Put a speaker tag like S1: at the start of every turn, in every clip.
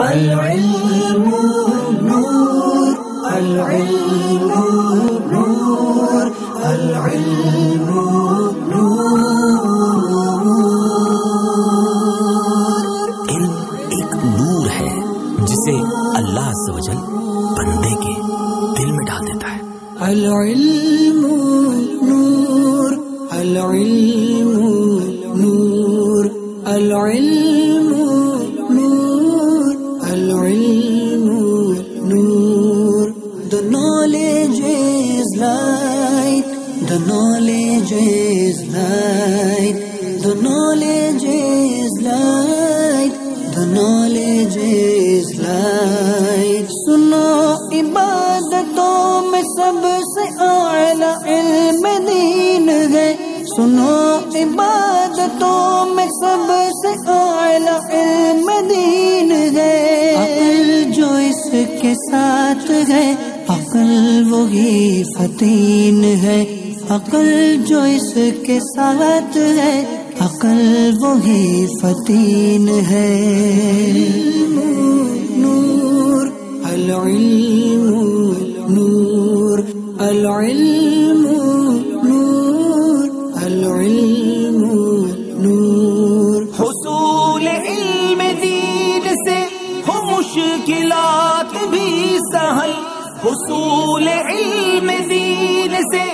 S1: العلم نور، العلم نور، العلم نور۔
S2: علم ایک نور ہے جسے اللہ عز و جل بندے کے دل میں ڈال دیتا ہے۔
S1: العلم نور، العلم نور، العلم نور، العلم نور۔ The knowledge is light، the knowledge is light، the knowledge is light، the knowledge is light۔ سنو عبادتوں میں سب سے اعلیٰ علم دین ہے، سنو عبادتوں میں سب سے اعلیٰ علم دین ہے۔ عقل جو اس کے ساتھ ہے، عقل وہی فتین ہے، عقل جو اس کے ساتھ ہے، عقل وہی فتین ہے۔ نور، العلم نور، العلم نور، العلم نور۔
S3: حصول علم دین سے ہو مشکلات بھی سہل، حصول علم دین سے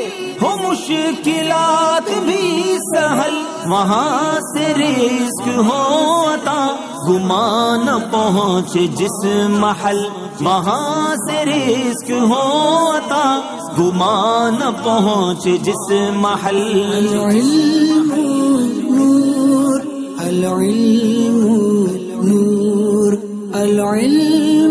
S3: ہو مشکلات بھی سہل، وہاں سے رزق ہو عطا گمان نہ پہنچے جس محل، وہاں سے رزق ہو عطا گمان نہ پہنچے جس محل۔
S1: العلم نور، العلم نور، العلم